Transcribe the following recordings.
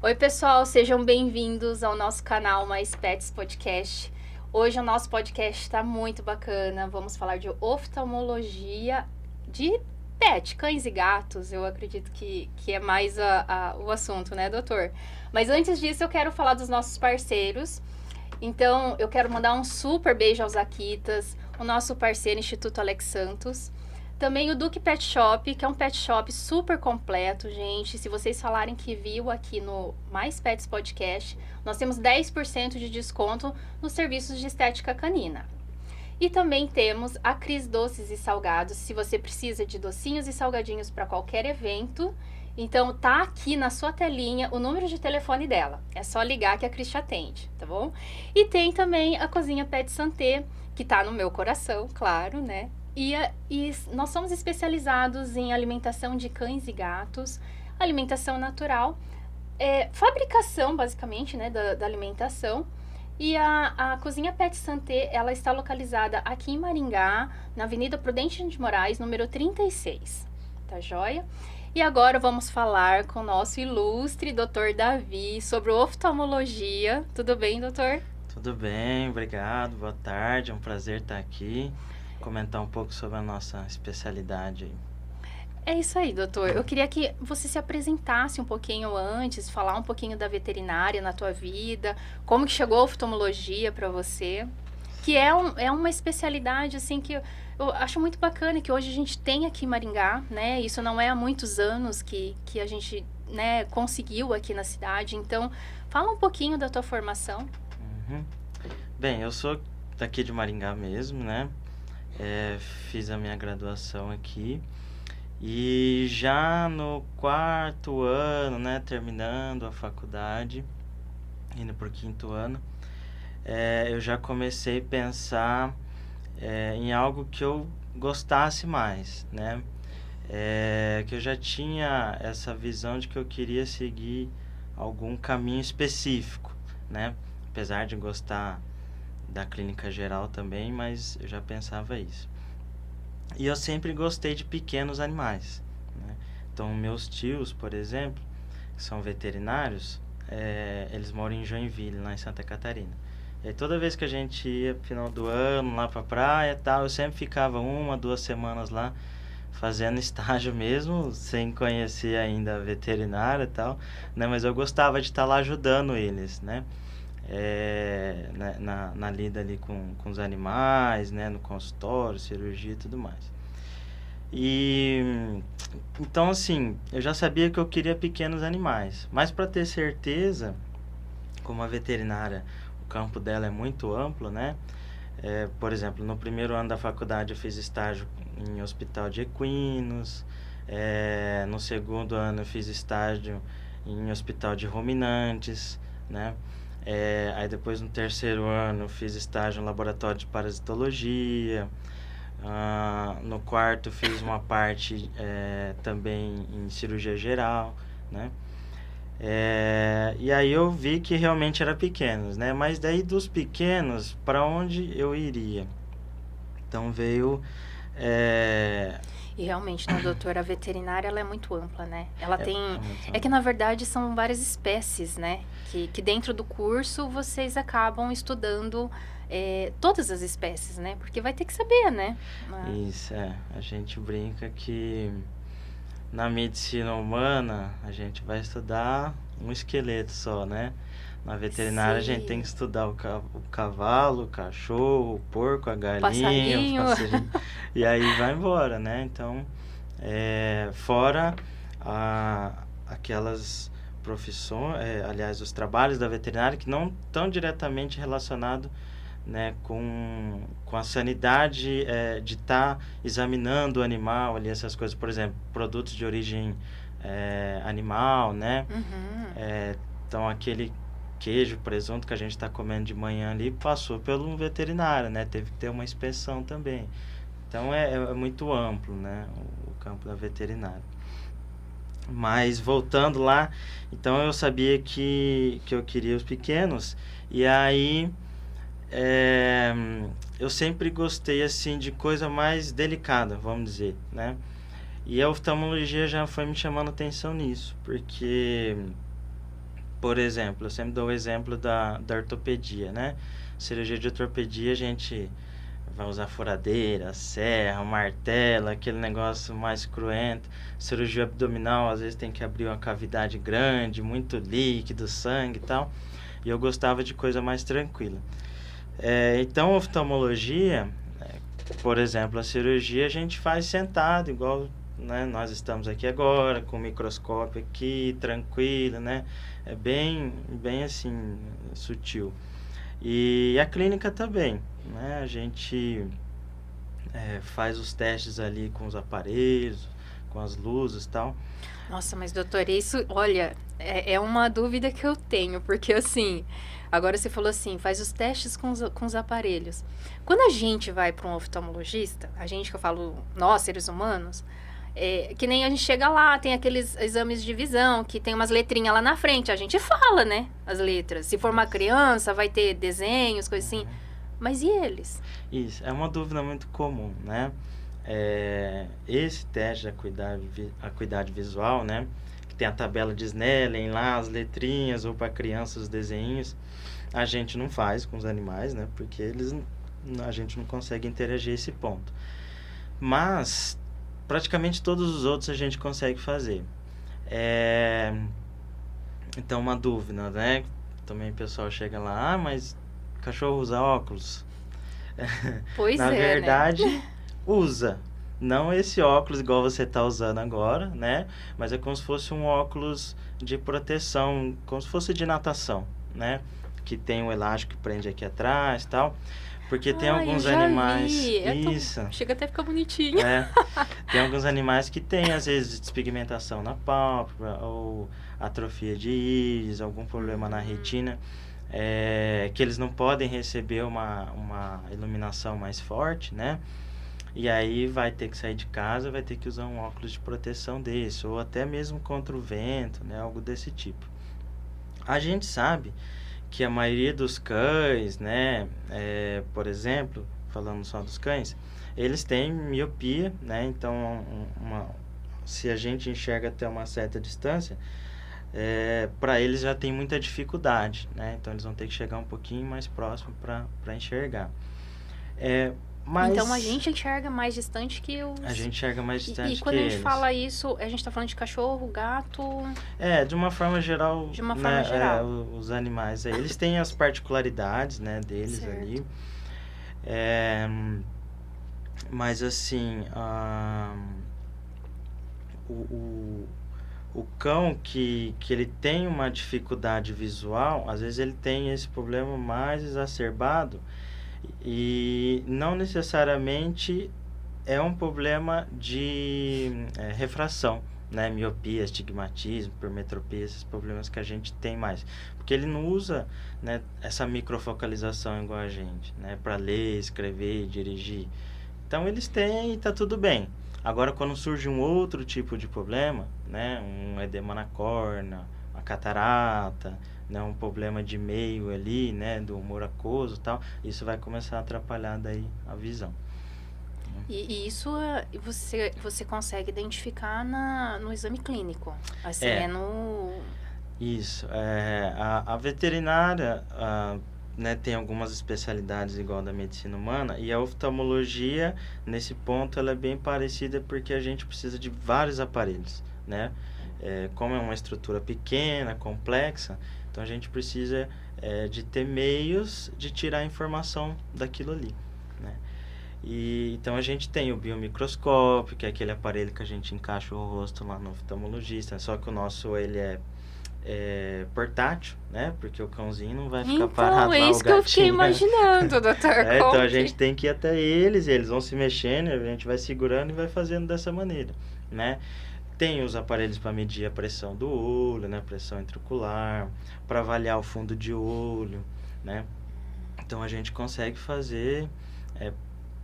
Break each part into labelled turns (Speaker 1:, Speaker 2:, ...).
Speaker 1: Oi, pessoal, sejam bem-vindos ao nosso canal Mais Pets Podcast. Hoje o nosso podcast está muito bacana. Vamos falar de oftalmologia de pet, cães e gatos. Eu acredito que é mais o assunto, né, doutor? Mas antes disso, eu quero falar dos nossos parceiros. Então, eu quero mandar um super beijo aos Akitas, o nosso parceiro Instituto Alex Santos. Também o Duque Pet Shop, que é um pet shop super completo, gente. Se vocês falarem que viu aqui no Mais Pets Podcast, nós temos 10% de desconto nos serviços de estética canina. E também temos a Cris Doces e Salgados, se você precisa de docinhos e salgadinhos para qualquer evento. Então tá aqui na sua telinha o número de telefone dela. É só ligar que a Cris te atende, tá bom? E tem também a Cozinha Pet Santé, que tá no meu coração, claro, né? E nós somos especializados em alimentação de cães e gatos, alimentação natural, fabricação, basicamente, né, da alimentação. E a Cozinha Pet Santé, ela está localizada aqui em Maringá, na Avenida Prudente de Moraes, número 36. Tá joia? E agora vamos falar com o nosso ilustre Dr. Davi sobre oftalmologia. Tudo bem, doutor?
Speaker 2: Tudo bem, obrigado, boa tarde, é um prazer estar aqui, comentar um pouco sobre a nossa especialidade aí.
Speaker 1: É isso aí, doutor. Eu queria que você se apresentasse um pouquinho antes, falar um pouquinho da veterinária na tua vida, como que chegou a oftalmologia para você, que é uma especialidade, assim, que eu acho muito bacana, que hoje a gente tem aqui em Maringá, né? Isso não é há muitos anos que a gente, né, conseguiu aqui na cidade. Então, fala um pouquinho da tua formação.
Speaker 2: Uhum. Bem, eu sou daqui de Maringá mesmo, né? Fiz a minha graduação aqui e já no 4º ano, né, terminando a faculdade, indo para o 5º ano, eu já comecei a pensar em algo que eu gostasse mais, né? Que eu já tinha essa visão de que eu queria seguir algum caminho específico, né? Apesar de gostar da clínica geral também, mas eu já pensava isso. E eu sempre gostei de pequenos animais, né? Então, meus tios, por exemplo, que são veterinários, eles moram em Joinville, lá em Santa Catarina. E aí, toda vez que a gente ia final do ano lá pra praia e tal, eu sempre ficava 1, 2 semanas lá fazendo estágio mesmo, sem conhecer ainda a veterinária e tal, né? Mas eu gostava de estar lá ajudando eles, né? Na lida ali com os animais, né? No consultório, cirurgia e tudo mais. E então, assim, eu já sabia que eu queria pequenos animais, mas para ter certeza, como a veterinária, o campo dela é muito amplo, né? Por exemplo, no primeiro ano da faculdade eu fiz estágio em hospital de equinos, no segundo ano eu fiz estágio em hospital de ruminantes, né? Aí depois no terceiro ano eu fiz estágio em laboratório de parasitologia, no quarto fiz uma parte também em cirurgia geral, né? E aí eu vi que realmente era pequenos, né? Mas daí dos pequenos, para onde eu iria? Então veio...
Speaker 1: E realmente, né, doutora, a veterinária, ela é muito ampla, né? Ela tem...
Speaker 2: muito
Speaker 1: É que, na verdade, são várias espécies, né? Que dentro do curso vocês acabam estudando todas as espécies, né? Porque vai ter que saber, né?
Speaker 2: Isso, a gente brinca que na medicina humana a gente vai estudar um esqueleto só, né? Na veterinária a gente tem que estudar o cavalo, o cachorro, o porco, a galinha, o passarinho, e aí vai embora, né? Então, fora aquelas profissões, aliás, os trabalhos da veterinária que não estão diretamente relacionados, né, com a sanidade de estar examinando o animal ali, essas coisas, por exemplo, produtos de origem animal, né? Então aquele queijo, presunto que a gente está comendo de manhã ali passou pelo um veterinário, né? Teve que ter uma inspeção também. Então é muito amplo, né, o campo da veterinária. Mas voltando lá, então eu sabia que eu queria os pequenos, e aí eu sempre gostei assim de coisa mais delicada, vamos dizer, né? E a oftalmologia já foi me chamando atenção nisso, porque Por exemplo, eu sempre dou o exemplo da ortopedia, né? Cirurgia de ortopedia, a gente vai usar furadeira, serra, martelo, aquele negócio mais cruento. Cirurgia abdominal, às vezes tem que abrir uma cavidade grande, muito líquido, sangue e tal. E eu gostava de coisa mais tranquila. Então, oftalmologia, por exemplo, a cirurgia a gente faz sentado, igual, né, nós estamos aqui agora, com o microscópio aqui, tranquilo, né? É bem assim, sutil. E a clínica também, né? A gente faz os testes ali com os aparelhos, com as luzes e tal.
Speaker 1: Nossa, mas doutor, isso, olha, é uma dúvida que eu tenho, porque assim, agora você falou assim, faz os testes com os aparelhos. Quando a gente vai para um oftalmologista, a gente que eu falo, nós, seres humanos, que nem a gente chega lá, tem aqueles exames de visão, que tem umas letrinhas lá na frente, a gente fala, né, as letras. Se for uma criança, vai ter desenhos, coisas assim. Mas e eles?
Speaker 2: Isso, é uma dúvida muito comum, né? Esse teste de acuidade visual, né? Que tem a tabela de Snellen lá, as letrinhas, ou para crianças os desenhos, a gente não faz com os animais, né? Porque a gente não consegue interagir esse ponto. Mas, praticamente todos os outros a gente consegue fazer. Então, uma dúvida, né? Também o pessoal chega lá, mas cachorro usa óculos?
Speaker 1: Pois
Speaker 2: Na
Speaker 1: né?
Speaker 2: verdade, usa. Não esse óculos igual você está usando agora, né? Mas é como se fosse um óculos de proteção, como se fosse de natação, né? Que tem um elástico que prende aqui atrás e tal. Porque tem
Speaker 1: Eu
Speaker 2: alguns
Speaker 1: já
Speaker 2: animais.
Speaker 1: vi.
Speaker 2: Isso.
Speaker 1: Chega até a ficar bonitinho.
Speaker 2: Tem alguns animais que têm, às vezes, despigmentação na pálpebra, ou atrofia de íris, algum problema na retina. Que eles não podem receber uma iluminação mais forte, né? E aí vai ter que sair de casa, vai ter que usar um óculos de proteção desse, ou até mesmo contra o vento, né? Algo desse tipo. A gente sabe que a maioria dos cães, né? Por exemplo, falando só dos cães, eles têm miopia, né? Então, se a gente enxerga até uma certa distância, para eles já tem muita dificuldade, né? Então eles vão ter que chegar um pouquinho mais próximo para enxergar. Mas
Speaker 1: então a gente enxerga mais distante que os...
Speaker 2: a gente enxerga mais distante
Speaker 1: E quando
Speaker 2: que
Speaker 1: a gente
Speaker 2: eles.
Speaker 1: fala isso, a gente tá falando de cachorro, gato...
Speaker 2: De uma forma geral,
Speaker 1: De uma
Speaker 2: né,
Speaker 1: forma geral.
Speaker 2: Os animais aí, eles têm as particularidades, né, deles
Speaker 1: Certo.
Speaker 2: ali. Mas assim, o cão que ele tem uma dificuldade visual, às vezes ele tem esse problema mais exacerbado e não necessariamente é um problema de refração, né? Miopia, astigmatismo, hipermetropia, esses problemas que a gente tem mais. Porque ele não usa, né, essa microfocalização igual a gente, né? Para ler, escrever, dirigir. Então eles têm e tá tudo bem. Agora quando surge um outro tipo de problema, né? Um edema na córnea, uma catarata, né? Um problema de meio ali, né? Do humor aquoso e tal, isso vai começar a atrapalhar daí a visão.
Speaker 1: E isso você consegue identificar no exame clínico. Assim, no...
Speaker 2: Isso. A veterinária, né, tem algumas especialidades igual da medicina humana, e a oftalmologia, nesse ponto, ela é bem parecida porque a gente precisa de vários aparelhos, né? Como é uma estrutura pequena, complexa, então a gente precisa de ter meios de tirar a informação daquilo ali, né? Então a gente tem o biomicroscópio, que é aquele aparelho que a gente encaixa o rosto lá no oftalmologista, só que o nosso ele é portátil, né? Porque o cãozinho não vai ficar parado lá,
Speaker 1: Então, é isso que eu fiquei imaginando, doutor.
Speaker 2: Então a gente tem que ir até eles, e eles vão se mexendo, a gente vai segurando e vai fazendo dessa maneira, né? Tem os aparelhos para medir a pressão do olho, né? Pressão intraocular, para avaliar o fundo de olho, né? Então a gente consegue fazer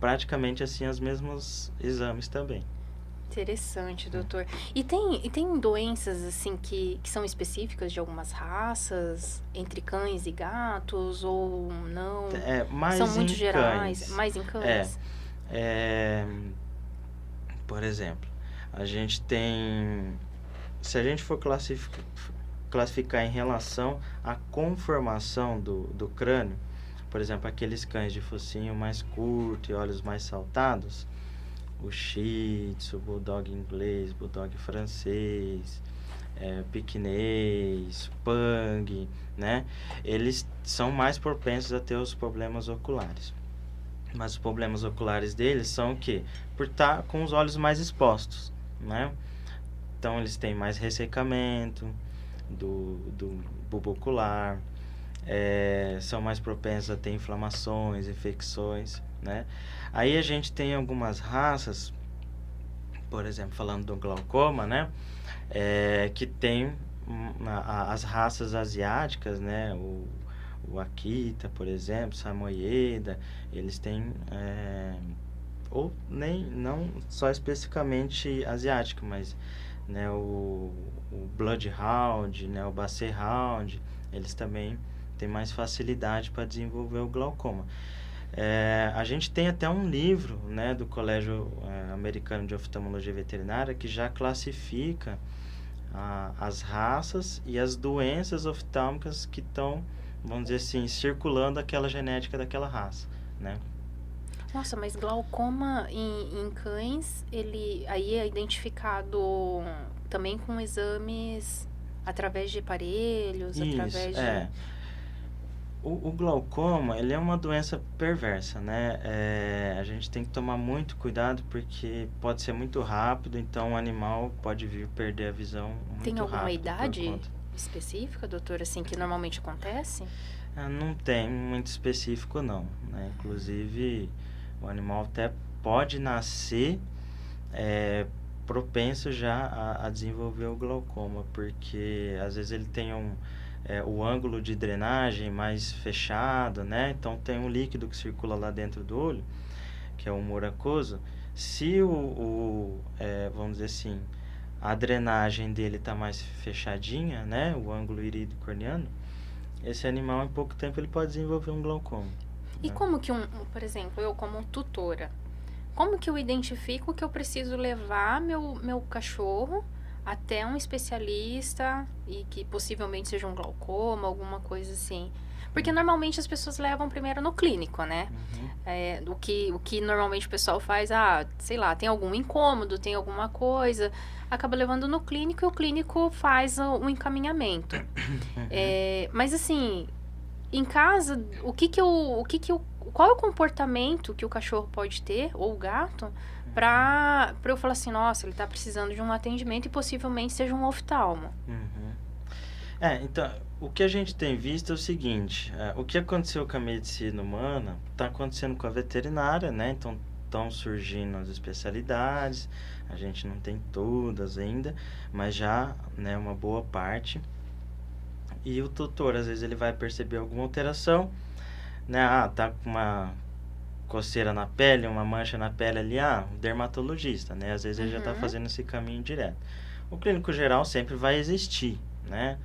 Speaker 2: praticamente assim os mesmos exames também.
Speaker 1: Interessante, doutor. E tem doenças, assim, que são específicas de algumas raças, entre cães e gatos, ou não?
Speaker 2: Mais
Speaker 1: são muito
Speaker 2: em
Speaker 1: gerais,
Speaker 2: cães.
Speaker 1: mais em cães?
Speaker 2: Por exemplo, a gente tem... Se a gente for classificar em relação à conformação do crânio. Por exemplo, aqueles cães de focinho mais curto e olhos mais saltados, o Shih Tzu, o Bulldog inglês, Bulldog francês, Piquinês, Pug, né? Eles são mais propensos a ter os problemas oculares. Mas os problemas oculares deles são o quê? Por estar com os olhos mais expostos, né? Então, eles têm mais ressecamento do bulbo ocular, são mais propensos a ter inflamações, infecções, né? Aí a gente tem algumas raças, por exemplo, falando do glaucoma, né? Que tem as raças asiáticas, né? O Akita, por exemplo, Samoyeda, eles têm, ou nem, não só especificamente asiático, mas, né, o Bloodhound, né, o Basset Hound, eles também têm mais facilidade para desenvolver o glaucoma. A gente tem até um livro, né, do Colégio Americano de Oftalmologia Veterinária que já classifica as raças e as doenças oftálmicas que estão, vamos dizer assim, circulando aquela genética daquela raça, né?
Speaker 1: Nossa, mas glaucoma em cães, ele aí é identificado também com exames através de aparelhos,
Speaker 2: Isso,
Speaker 1: através de...
Speaker 2: O glaucoma, ele é uma doença perversa, né? A gente tem que tomar muito cuidado porque pode ser muito rápido, então o animal pode vir perder a visão muito
Speaker 1: Tem alguma
Speaker 2: rápido por
Speaker 1: idade
Speaker 2: conta.
Speaker 1: específica, doutor, assim, que normalmente acontece?
Speaker 2: Não tem muito específico não, né? Inclusive, o animal até pode nascer propenso já a desenvolver o glaucoma, porque às vezes ele tem o ângulo de drenagem mais fechado, né? Então tem um líquido que circula lá dentro do olho, que é o humor aquoso. Se vamos dizer assim, a drenagem dele está mais fechadinha, né? O ângulo irido-corneano, esse animal em pouco tempo ele pode desenvolver um glaucoma.
Speaker 1: E como que por exemplo, eu como tutora, como que eu identifico que eu preciso levar meu cachorro até um especialista e que possivelmente seja um glaucoma, alguma coisa assim? Porque normalmente as pessoas levam primeiro no clínico, né? O que normalmente o pessoal faz, sei lá, tem algum incômodo, tem alguma coisa, acaba levando no clínico e o clínico faz o encaminhamento. Mas assim, em casa, qual é o comportamento que o cachorro pode ter, ou o gato, pra eu falar assim, nossa, ele tá precisando de um atendimento e possivelmente seja um oftalmo.
Speaker 2: Então, o que a gente tem visto é o seguinte, o que aconteceu com a medicina humana está acontecendo com a veterinária, né? Então, estão surgindo as especialidades, a gente não tem todas ainda, mas já, né, uma boa parte. E o tutor, às vezes, ele vai perceber alguma alteração, né? Tá com uma coceira na pele, uma mancha na pele ali, o dermatologista, né? Às vezes ele já está fazendo esse caminho direto. O clínico geral sempre vai existir, né?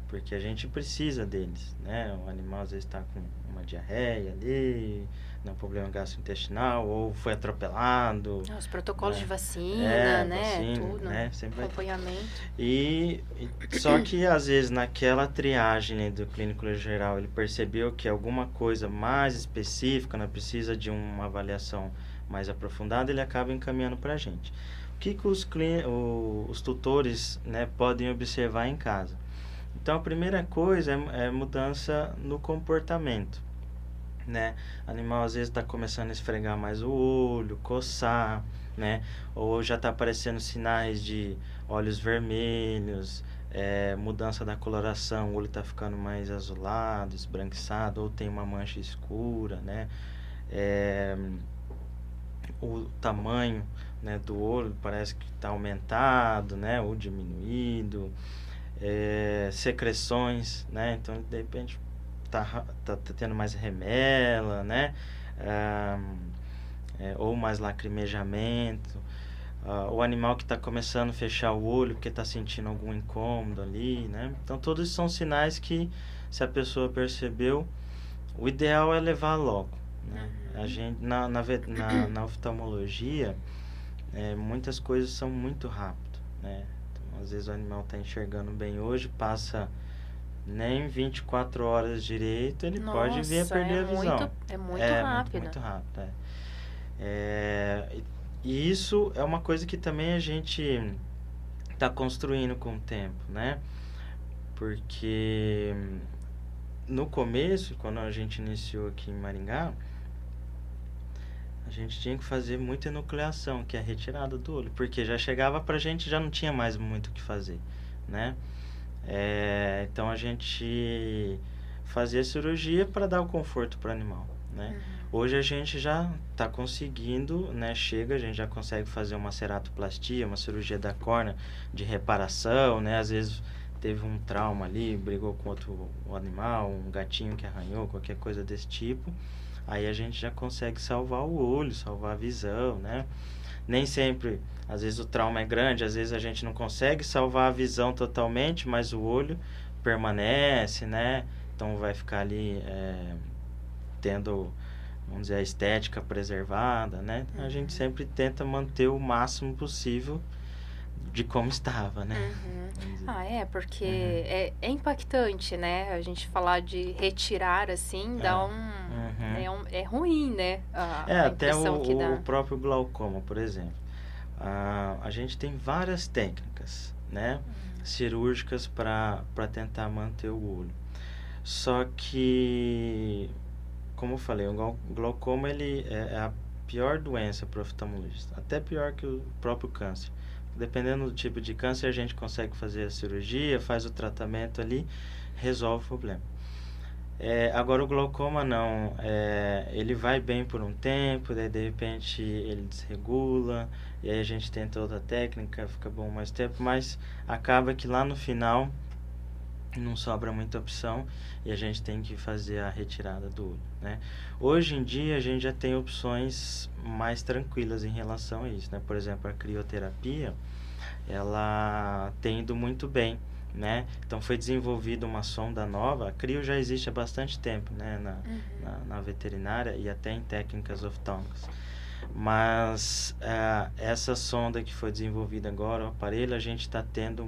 Speaker 2: Porque a gente precisa deles, né? O animal às vezes está com uma diarreia ali, um problema gastrointestinal, ou foi atropelado.
Speaker 1: Os protocolos,
Speaker 2: né?
Speaker 1: De vacina, né?
Speaker 2: Vacina,
Speaker 1: Tudo.
Speaker 2: né? Sempre
Speaker 1: Acompanhamento.
Speaker 2: Só que às vezes naquela triagem, né, do clínico geral, ele percebeu que alguma coisa mais específica, né, precisa de uma avaliação mais aprofundada, ele acaba encaminhando para a gente. O que os tutores, né, podem observar em casa? Então, a primeira coisa é mudança no comportamento, né? O animal às vezes está começando a esfregar mais o olho, coçar, né? Ou já está aparecendo sinais de olhos vermelhos, mudança da coloração, o olho está ficando mais azulado, esbranquiçado, ou tem uma mancha escura, né? O tamanho, né, do olho parece que está aumentado, né? Ou diminuído. Secreções, né? Então, de repente, tá tendo mais remela, né? Ou mais lacrimejamento. O animal que está começando a fechar o olho porque está sentindo algum incômodo ali, né? Então, todos são sinais que, se a pessoa percebeu, o ideal é levar logo, né? A gente, na oftalmologia, muitas coisas são muito rápido, né? às vezes o animal está enxergando bem hoje, passa nem 24 horas direito, ele pode vir a
Speaker 1: Nossa,
Speaker 2: perder a visão.
Speaker 1: é muito
Speaker 2: É,
Speaker 1: rápido.
Speaker 2: muito rápido, é. E isso é uma coisa que também a gente está construindo com o tempo, né? Porque no começo, quando a gente iniciou aqui em Maringá, a gente tinha que fazer muita enucleação, que é a retirada do olho, porque já chegava pra gente, já não tinha mais muito o que fazer, né? Então a gente fazia cirurgia para dar o conforto para o animal, né? Hoje a gente já está conseguindo, né? A gente já consegue fazer uma ceratoplastia, uma cirurgia da córnea de reparação, né? Às vezes teve um trauma ali, brigou com outro animal, um gatinho que arranhou, qualquer coisa desse tipo. Aí a gente já consegue salvar o olho, salvar a visão, né? Nem sempre, às vezes o trauma é grande, às vezes a gente não consegue salvar a visão totalmente, mas o olho permanece, né? Então vai ficar ali tendo, vamos dizer, a estética preservada, né? A gente sempre tenta manter o máximo possível de como estava, né?
Speaker 1: Porque é impactante, né? A gente falar de retirar assim, dá é ruim, né? A
Speaker 2: Até
Speaker 1: impressão que dá.
Speaker 2: o próprio glaucoma, por exemplo. A gente tem várias técnicas, né? Cirúrgicas para tentar manter o olho. Só que, como eu falei, o glaucoma ele é a pior doença para o oftalmologista, até pior que o próprio câncer. Dependendo do tipo de câncer, a gente consegue fazer a cirurgia, faz o tratamento ali, resolve o problema. Agora o glaucoma não, ele vai bem por um tempo, daí de repente ele desregula, e aí a gente tenta outra técnica, fica bom mais tempo, mas acaba que lá no final não sobra muita opção e a gente tem que fazer a retirada do olho, né? Hoje em dia a gente já tem opções mais tranquilas em relação a isso, né? Por exemplo, a crioterapia, ela tem ido muito bem, né? Então foi desenvolvida uma sonda nova, a crio já existe há bastante tempo, né? Na veterinária e até em técnicas oftálmicas. Mas essa sonda que foi desenvolvida agora, o aparelho, a gente está tendo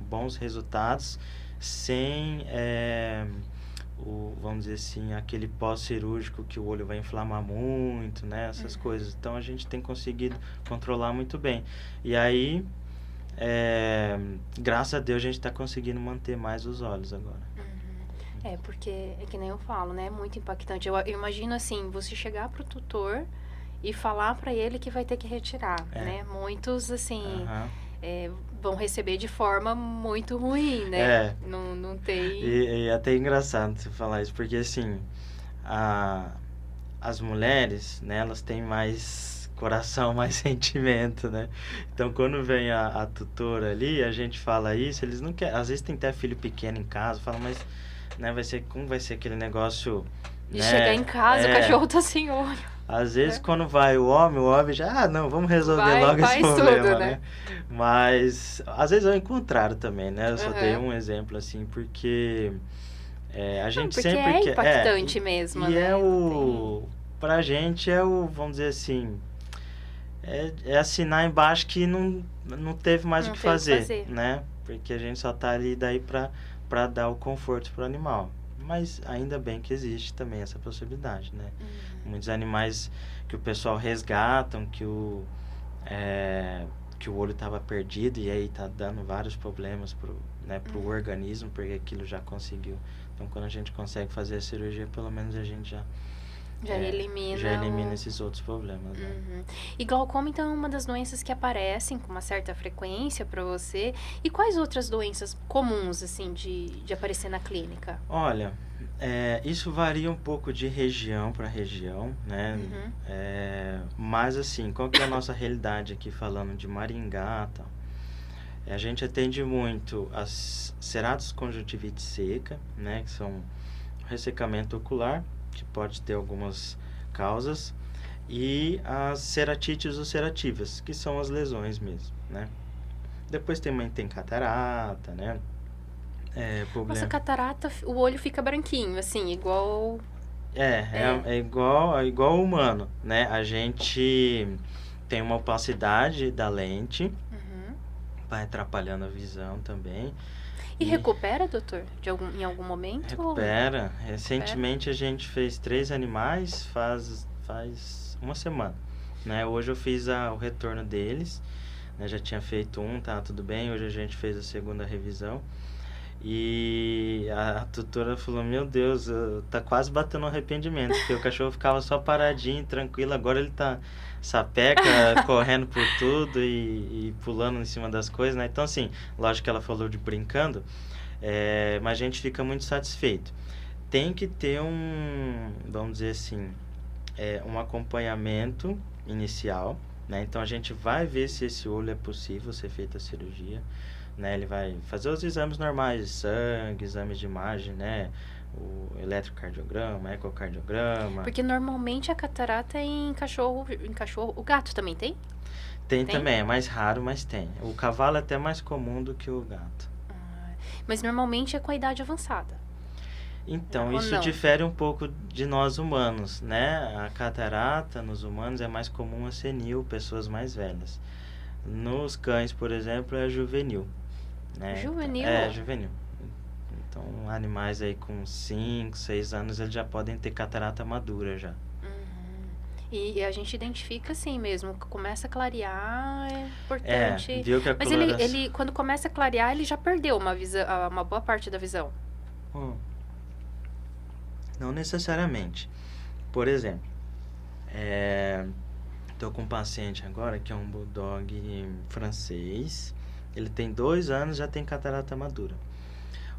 Speaker 2: bons resultados sem, vamos dizer assim, aquele pós-cirúrgico que o olho vai inflamar muito, né? Essas coisas. Então a gente tem conseguido controlar muito bem. E aí, graças a Deus, a gente está conseguindo manter mais os olhos agora.
Speaker 1: Porque é que nem eu falo, né? É muito impactante. Eu imagino assim, você chegar pro tutor e falar para ele que vai ter que retirar, né? Muitos, assim, vão receber de forma muito ruim, né? Não tem...
Speaker 2: E até é engraçado você falar isso, porque, assim, as mulheres, né, elas têm mais coração, mais sentimento, né? Então, quando vem a tutora ali, a gente fala isso, eles não querem... Às vezes tem até filho pequeno em casa, fala, mas... Né, como vai ser aquele negócio...
Speaker 1: De chegar em casa, o cachorro tá sem olho.
Speaker 2: Às vezes, quando vai o homem já, não, vamos resolver logo esse problema,
Speaker 1: tudo, né?
Speaker 2: Mas, às vezes é o contrário também, né? Eu só dei um exemplo, assim, porque a gente
Speaker 1: porque
Speaker 2: sempre
Speaker 1: é
Speaker 2: quer...
Speaker 1: impactante mesmo,
Speaker 2: e
Speaker 1: né?
Speaker 2: Pra gente vamos dizer assim, assinar embaixo que não teve mais o que fazer, né? Porque a gente só tá ali daí pra dar o conforto pro animal. Mas ainda bem que existe também essa possibilidade, né? Muitos animais que o pessoal resgatam, que o olho estava perdido e aí tá dando vários problemas pro organismo, porque aquilo já conseguiu. Então, quando a gente consegue fazer a cirurgia, pelo menos a gente já elimina esses outros problemas, né?
Speaker 1: E glaucoma, então, é uma das doenças que aparecem com uma certa frequência para você. E quais outras doenças comuns, assim, de aparecer na clínica?
Speaker 2: Olha, isso varia um pouco de região para região, né? Mas, assim, qual que é a nossa realidade aqui, falando de Maringá e tal? A gente atende muito as ceratos conjuntivite seca, né? Que são ressecamento ocular, que pode ter algumas causas, e as ceratites ulcerativas, que são as lesões mesmo, né? Depois também tem catarata, né?
Speaker 1: Nossa, catarata, o olho fica branquinho, assim, igual...
Speaker 2: É igual ao humano, né? A gente tem uma opacidade da lente, vai atrapalhando a visão também.
Speaker 1: E recupera, doutor? Em algum momento?
Speaker 2: Recupera. Recentemente a gente fez 3 animais faz uma semana, né? Hoje eu fiz o retorno deles, né? Já tinha feito um, tá tudo bem. Hoje a gente fez a segunda revisão. E a tutora falou, meu Deus, tá quase batendo um arrependimento, porque o cachorro ficava só paradinho, tranquilo, agora ele tá sapeca, correndo por tudo e pulando em cima das coisas, né? Então, assim, lógico que ela falou de brincando, mas a gente fica muito satisfeito. Tem que ter vamos dizer assim, um acompanhamento inicial, né? Então, a gente vai ver se esse olho é possível ser feita a cirurgia, né? Ele vai fazer os exames normais de sangue, exames de imagem, né? O eletrocardiograma, ecocardiograma.
Speaker 1: Porque normalmente a catarata é em cachorro. O gato também tem?
Speaker 2: Tem também, é mais raro, mas tem. O cavalo é até mais comum do que o gato.
Speaker 1: Mas normalmente é com a idade avançada.
Speaker 2: Então, isso difere um pouco de nós humanos, né? A catarata nos humanos é mais comum a senil, pessoas mais velhas. Nos cães, por exemplo, é juvenil. Né?
Speaker 1: Juvenil?
Speaker 2: É, juvenil. Então, animais aí com 5, 6 anos, eles já podem ter catarata madura já.
Speaker 1: E a gente identifica assim mesmo, começa a clarear, é importante.
Speaker 2: Viu que a
Speaker 1: Mas ele, quando começa a clarear, ele já perdeu uma boa parte da visão.
Speaker 2: Não necessariamente. Por exemplo, tô com um paciente agora que é um bulldog francês. Ele tem 2 anos, já tem catarata madura.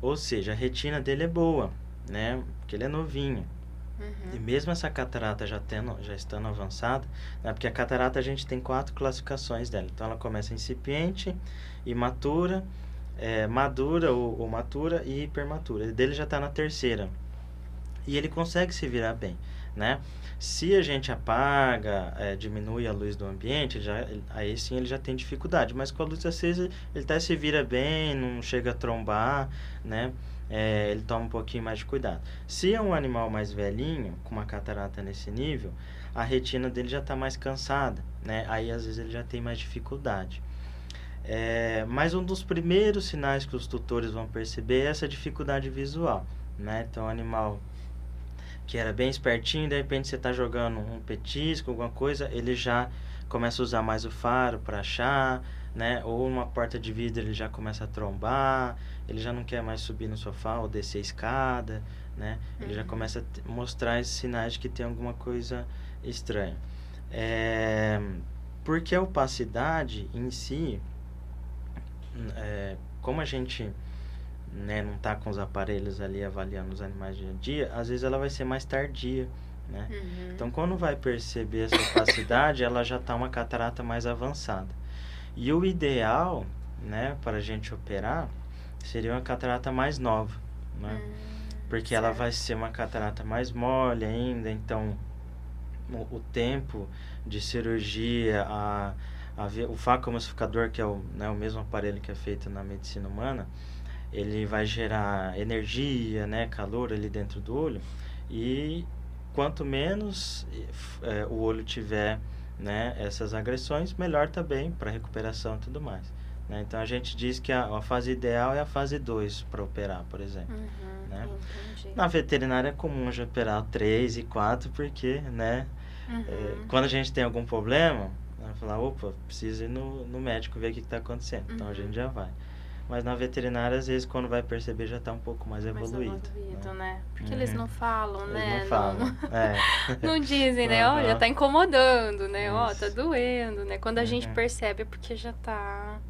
Speaker 2: Ou seja, a retina dele é boa, né? Porque ele é novinho. E mesmo essa catarata já estando avançada, né? Porque a catarata a gente tem 4 classificações dela. Então ela começa incipiente, imatura, madura ou matura e hipermatura. E dele já está na 3ª. E ele consegue se virar bem, né? Se a gente apaga, diminui a luz do ambiente, aí sim ele já tem dificuldade. Mas com a luz acesa, ele até se vira bem, não chega a trombar, né? Ele toma um pouquinho mais de cuidado. Se é um animal mais velhinho, com uma catarata nesse nível, a retina dele já está mais cansada, né? Aí às vezes ele já tem mais dificuldade. Mas um dos primeiros sinais que os tutores vão perceber é essa dificuldade visual, né? Então o animal que era bem espertinho, de repente você está jogando um petisco, alguma coisa, ele já começa a usar mais o faro para achar, né? Ou uma porta de vidro ele já começa a trombar, ele já não quer mais subir no sofá ou descer a escada, né? Ele já começa a mostrar esses sinais de que tem alguma coisa estranha. Porque a opacidade em si, como a gente, né, não está com os aparelhos ali avaliando os animais dia a dia, às vezes ela vai ser mais tardia, né? Então, quando vai perceber essa opacidade, ela já está uma catarata mais avançada. E o ideal, né, para a gente operar, seria uma catarata mais nova, né? Porque ela vai ser uma catarata mais mole ainda, então o tempo de cirurgia, o facoemulsificador, que é o mesmo aparelho que é feito na medicina humana, ele vai gerar energia, né, calor ali dentro do olho, e quanto menos o olho tiver, né, essas agressões, melhor também para recuperação e tudo mais, né? Então a gente diz que a fase ideal é a fase 2 para operar, por exemplo, né? Na veterinária é comum já operar 3 e 4 porque, né, quando a gente tem algum problema, vai falar, opa, precisa ir no médico ver o que está acontecendo, então a gente já vai. Mas na veterinária, às vezes, quando vai perceber, já está um pouco mais evoluído,
Speaker 1: né? Porque eles não falam, né?
Speaker 2: Eles não falam,
Speaker 1: não dizem, né? Olha, tá incomodando, né? Ó, tá doendo, né? Quando a gente percebe é porque já tá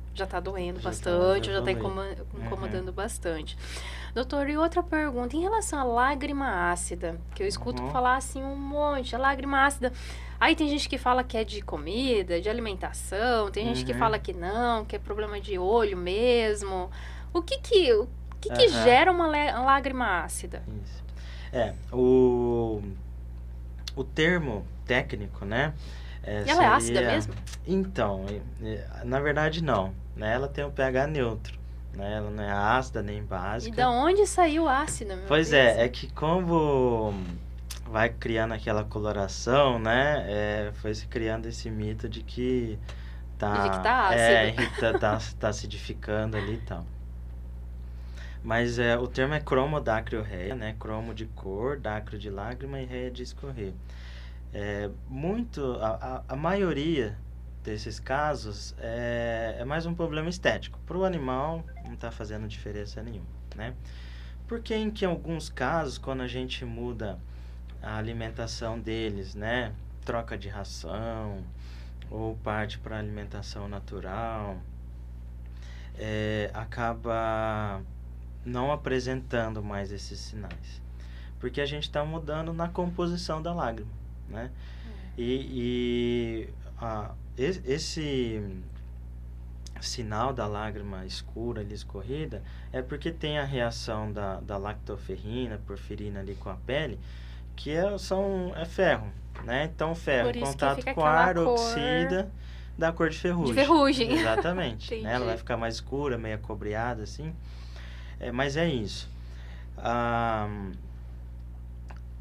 Speaker 1: doendo bastante, já tá incomodando bastante. Doutor, e outra pergunta, em relação à lágrima ácida, que eu escuto falar assim um monte, a lágrima ácida... Aí tem gente que fala que é de comida, de alimentação, tem gente que fala que não, que é problema de olho mesmo. O que gera uma lágrima ácida?
Speaker 2: Isso. O termo técnico, né?
Speaker 1: E ela é ácida mesmo?
Speaker 2: Então, na verdade não, né? Ela tem um pH neutro, né? Ela não é ácida nem básica.
Speaker 1: E da onde saiu ácida?
Speaker 2: Pois é que como vai criando aquela coloração, né? Foi se criando esse mito de que
Speaker 1: De que tá ácido.
Speaker 2: Tá acidificando ali e tal. Mas o termo é cromodacriorreia, né? Cromo de cor, dacrio de lágrima e reia de escorrer. A maioria desses casos é mais um problema estético. Para o animal não está fazendo diferença nenhuma, né? Porque em alguns casos, quando a gente muda a alimentação deles, né? Troca de ração ou parte para alimentação natural, acaba não apresentando mais esses sinais. Porque a gente está mudando na composição da lágrima, né? Esse sinal da lágrima escura ali, escorrida, é porque tem a reação da lactoferrina, porfirina ali com a pele, que é ferro, né? Então, ferro em contato com ar, oxida, dá cor de ferrugem.
Speaker 1: De ferrugem.
Speaker 2: Exatamente. Né? Ela vai ficar mais escura, meio acobreada, assim. Mas é isso.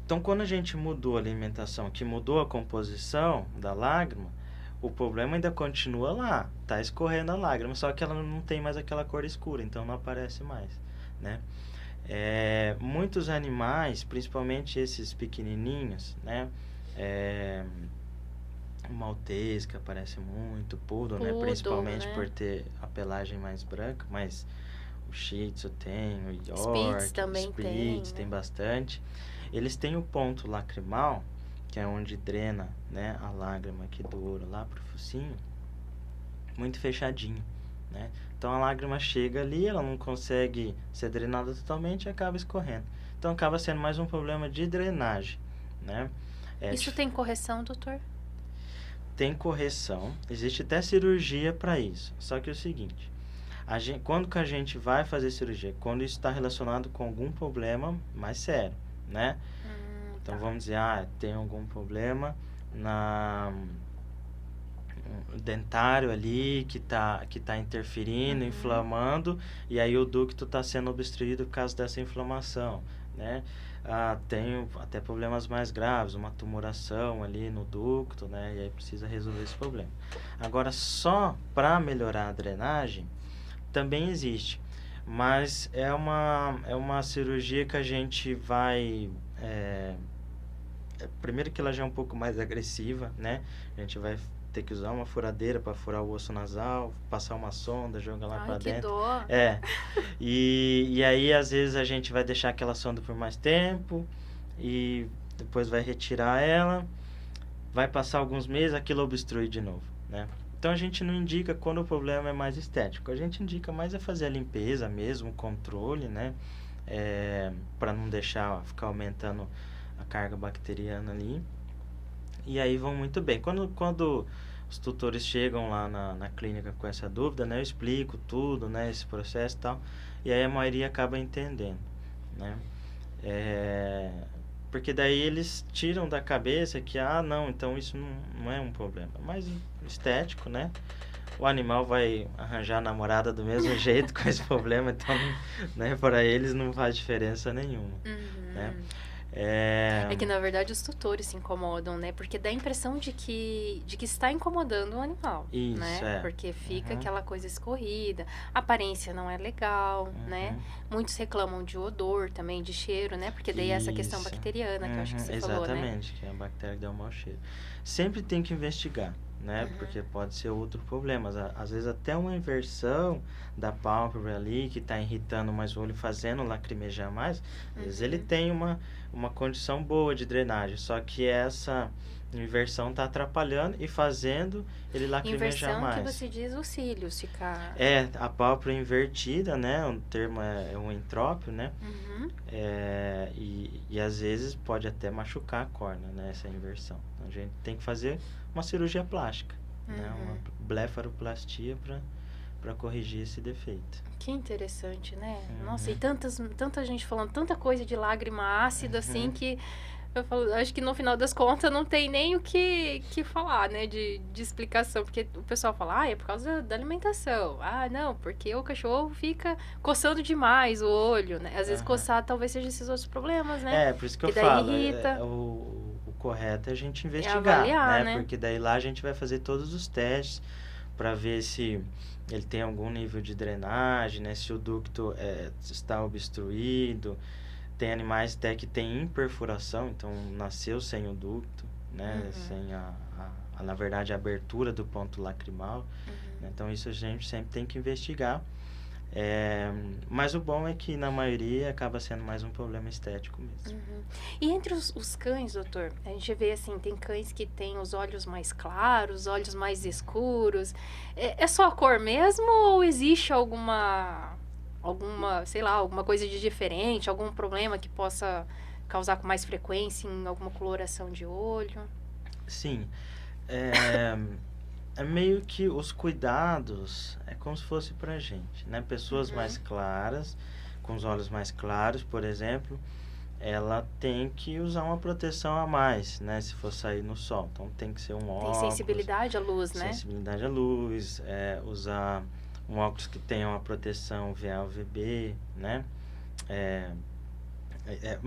Speaker 2: Então, quando a gente mudou a alimentação, que mudou a composição da lágrima, o problema ainda continua lá. Tá escorrendo a lágrima, só que ela não tem mais aquela cor escura, então não aparece mais, né? Muitos animais, principalmente esses pequenininhos, né? O maltês, que aparece muito, poodle, né? Principalmente, né? Por ter a pelagem mais branca, mas o shih tzu tem, o York,
Speaker 1: Spitz também
Speaker 2: tem bastante. Eles têm o ponto lacrimal, que é onde drena, né, a lágrima aqui do ouro lá pro focinho, muito fechadinho, né? Então a lágrima chega ali, ela não consegue ser drenada totalmente e acaba escorrendo. Então acaba sendo mais um problema de drenagem, né?
Speaker 1: Isso tem correção, doutor?
Speaker 2: Tem correção, existe até cirurgia para isso. Só que é o seguinte, quando que a gente vai fazer cirurgia? Quando isso está relacionado com algum problema mais sério, né? Então vamos dizer, tem algum problema dentário ali que tá interferindo, inflamando, e aí o ducto está sendo obstruído por causa dessa inflamação, né? Tem até problemas mais graves, uma tumoração ali no ducto, né? E aí precisa resolver esse problema. Agora, só para melhorar a drenagem, também existe, mas é uma cirurgia que a gente vai... primeiro que ela já é um pouco mais agressiva, né? A gente vai ter que usar uma furadeira para furar o osso nasal, passar uma sonda, jogar lá para dentro.
Speaker 1: Dor.
Speaker 2: E aí às vezes a gente vai deixar aquela sonda por mais tempo e depois vai retirar ela, vai passar alguns meses, aquilo obstrui de novo, né? Então a gente não indica quando o problema é mais estético, a gente indica mais fazer a limpeza mesmo, o controle, né? Para não deixar ficar aumentando a carga bacteriana ali. E aí vão muito bem. Quando os tutores chegam lá na clínica com essa dúvida, né, eu explico tudo, né, esse processo e tal, e aí a maioria acaba entendendo, né? Porque daí eles tiram da cabeça que, não, então isso não é um problema. Mas estético, né? O animal vai arranjar a namorada do mesmo jeito com esse problema, então, né, para eles não faz diferença nenhuma, né?
Speaker 1: É que, na verdade, os tutores se incomodam, né? Porque dá a impressão de que está incomodando o animal,
Speaker 2: isso,
Speaker 1: né? Porque fica aquela coisa escorrida, a aparência não é legal, né? Muitos reclamam de odor também, de cheiro, né? Porque daí é essa questão bacteriana que eu acho que você falou, né?
Speaker 2: Exatamente, que é a bactéria que dá um mau cheiro. Sempre tem que investigar, né? Porque pode ser outro problema. Às vezes até uma inversão da pálpebra ali, que está irritando mais o olho, fazendo lacrimejar mais. Às vezes ele tem uma condição boa de drenagem, só que essa inversão está atrapalhando e fazendo ele lacrimejar mais.
Speaker 1: Inversão que você diz os cílios ficar...
Speaker 2: a pálpebra invertida, né? O termo é um entrópio, né? E às vezes pode até machucar a córnea, né? Essa inversão. Então, a gente tem que fazer uma cirurgia plástica, né? Uma blefaroplastia para corrigir esse defeito.
Speaker 1: Que interessante, né? Nossa, e tanta gente falando tanta coisa de lágrima ácida, assim, que eu falo, acho que no final das contas não tem nem o que falar, né, de explicação, porque o pessoal fala, é por causa da alimentação, não, porque o cachorro fica coçando demais o olho, né, às vezes coçar talvez seja esses outros problemas, né,
Speaker 2: por isso que eu falo, o correto é a gente investigar,
Speaker 1: avaliar, né?
Speaker 2: Porque daí lá a gente vai fazer todos os testes para ver se ele tem algum nível de drenagem, né? Se o ducto está obstruído. Tem animais até que tem imperfuração, então nasceu sem o ducto, né? Sem na verdade, a abertura do ponto lacrimal. Né? Então isso a gente sempre tem que investigar. Mas o bom é que na maioria acaba sendo mais um problema estético mesmo.
Speaker 1: E entre os cães, doutor, a gente vê assim, tem cães que têm os olhos mais claros, olhos mais escuros. É só a cor mesmo ou existe alguma, sei lá, alguma coisa de diferente, algum problema que possa causar com mais frequência em alguma coloração de olho?
Speaker 2: Sim, é meio que os cuidados é como se fosse pra gente, né? Pessoas mais claras, com os olhos mais claros, por exemplo, ela tem que usar uma proteção a mais, né? Se for sair no sol. Então tem que ser um óculos.
Speaker 1: Tem sensibilidade à luz, né?
Speaker 2: Sensibilidade à luz, usar um óculos que tenha uma proteção VA/UVB, né?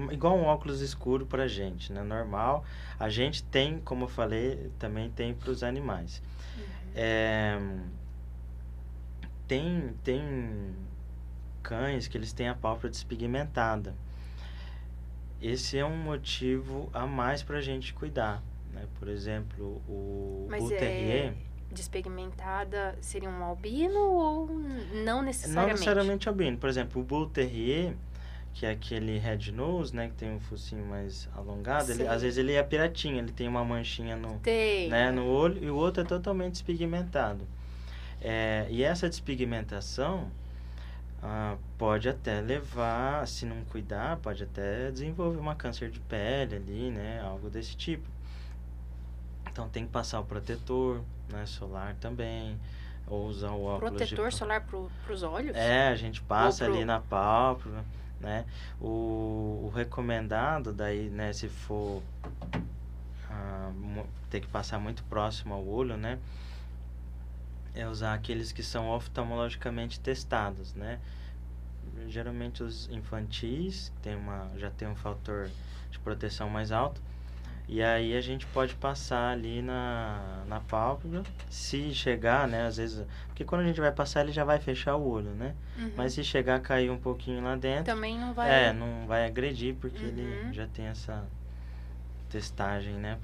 Speaker 2: Igual um óculos escuro pra gente, né? Normal. A gente tem, como eu falei, também tem para os animais. Tem cães que eles têm a pálpebra despigmentada. Esse é um motivo a mais pra gente cuidar, né? Por exemplo, o
Speaker 1: Mas
Speaker 2: Bull Terrier...
Speaker 1: despigmentada seria um albino ou não necessariamente?
Speaker 2: Não necessariamente albino. Por exemplo, o Bull Terrier, que é aquele red nose, né? Que tem um focinho mais alongado. Às vezes ele é piratinha, ele tem uma manchinha no olho e o outro é totalmente despigmentado. E essa despigmentação pode até levar, se não cuidar, pode até desenvolver uma câncer de pele ali, né? Algo desse tipo. Então tem que passar o protetor, né? Solar também. Ou usar o óculos
Speaker 1: protetor solar pros olhos?
Speaker 2: A gente passa ali na pálpebra, né? O recomendado daí, né? Se for ter que passar muito próximo ao olho, né? É usar aqueles que são oftalmologicamente testados, né? Geralmente os infantis já tem um fator de proteção mais alto. E aí a gente pode passar ali na pálpebra, se chegar, né? Às vezes, porque quando a gente vai passar ele já vai fechar o olho, né? Mas se chegar a cair um pouquinho lá dentro,
Speaker 1: também não vai...
Speaker 2: não vai agredir, porque ele já tem essa testagem, né?